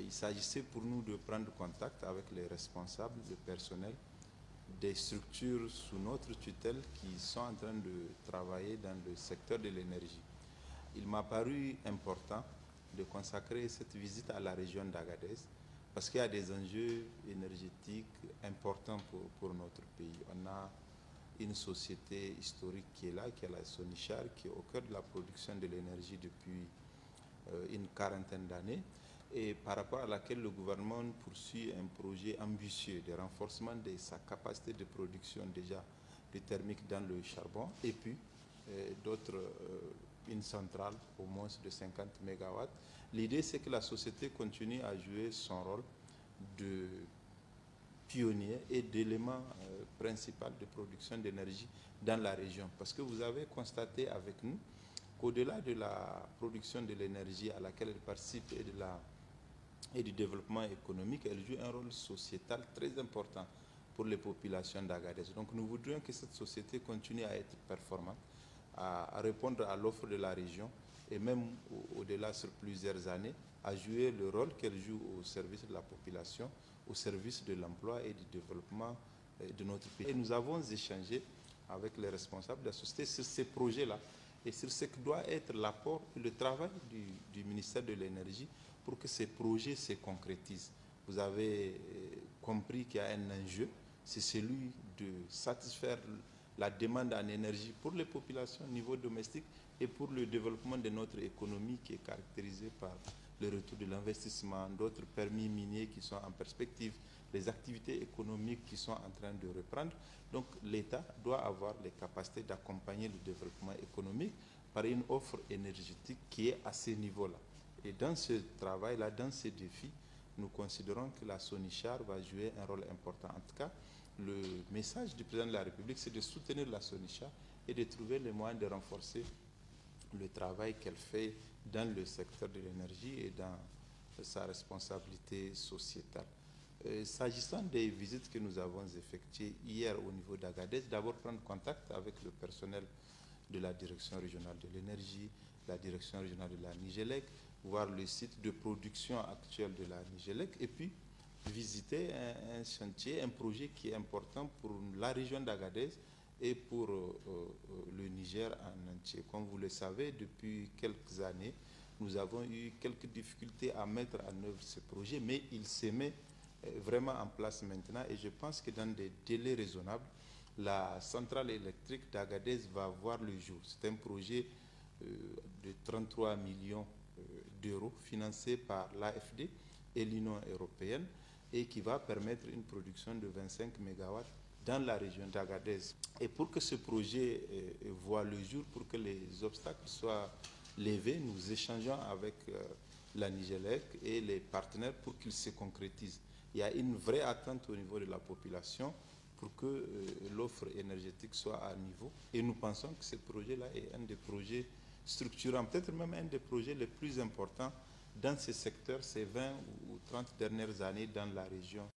il s'agissait pour nous de prendre contact avec les responsables, le personnel des structures sous notre tutelle qui sont en train de travailler dans le secteur de l'énergie. Il m'a paru important de consacrer cette visite à la région d'Agadez parce qu'il y a des enjeux énergétiques importants pour notre pays. On a une société historique qui est là, qui est la Sonichar, qui est au cœur de la production de l'énergie depuis une quarantaine d'années, et par rapport à laquelle le gouvernement poursuit un projet ambitieux de renforcement de sa capacité de production déjà de thermique dans le charbon, et puis une centrale au moins de 50 MW. L'idée, c'est que la société continue à jouer son rôle de pionnier et d'élément principal de production d'énergie dans la région. Parce que vous avez constaté avec nous qu'au-delà de la production de l'énergie à laquelle elle participe et du développement économique, elle joue un rôle sociétal très important pour les populations d'Agadez. Donc nous voudrions que cette société continue à être performante, à répondre à l'offre de la région et même au-delà sur plusieurs années, à jouer le rôle qu'elle joue au service de la population, au service de l'emploi et du développement de notre pays. Et nous avons échangé avec les responsables de la société sur ces projets-là et sur ce que doit être l'apport et le travail du ministère de l'Énergie pour que ces projets se concrétisent. Vous avez compris qu'il y a un enjeu, c'est celui de satisfaire la demande en énergie pour les populations au niveau domestique et pour le développement de notre économie qui est caractérisée par le retour de l'investissement, d'autres permis miniers qui sont en perspective, les activités économiques qui sont en train de reprendre. Donc l'État doit avoir les capacités d'accompagner le développement économique par une offre énergétique qui est à ce niveau-là. Et dans ce travail-là, dans ces défis, nous considérons que la Sonichar va jouer un rôle important. En tout cas, le message du président de la République, c'est de soutenir la Sonichar et de trouver les moyens de renforcer le travail qu'elle fait dans le secteur de l'énergie et dans sa responsabilité sociétale. S'agissant des visites que nous avons effectuées hier au niveau d'Agadez, d'abord prendre contact avec le personnel de la direction régionale de l'énergie, la direction régionale de la Nigélec, voir le site de production actuel de la Nigélec et puis visiter un chantier, un projet qui est important pour la région d'Agadez et pour le Niger en entier. Comme vous le savez, depuis quelques années, nous avons eu quelques difficultés à mettre en œuvre ce projet, mais il se met vraiment en place maintenant et je pense que dans des délais raisonnables, la centrale électrique d'Agadez va voir le jour. C'est un projet de 33 millions d'euros financé par l'AFD et l'Union européenne et qui va permettre une production de 25 MW dans la région d'Agadez. Et pour que ce projet voit le jour, pour que les obstacles soient levés, nous échangeons avec la Nigélec et les partenaires pour qu'ils se concrétisent. Il y a une vraie attente au niveau de la population pour que l'offre énergétique soit à niveau. Et nous pensons que ce projet-là est un des projets structurants, peut-être même un des projets les plus importants dans ce secteur ces 20 ou 30 dernières années dans la région.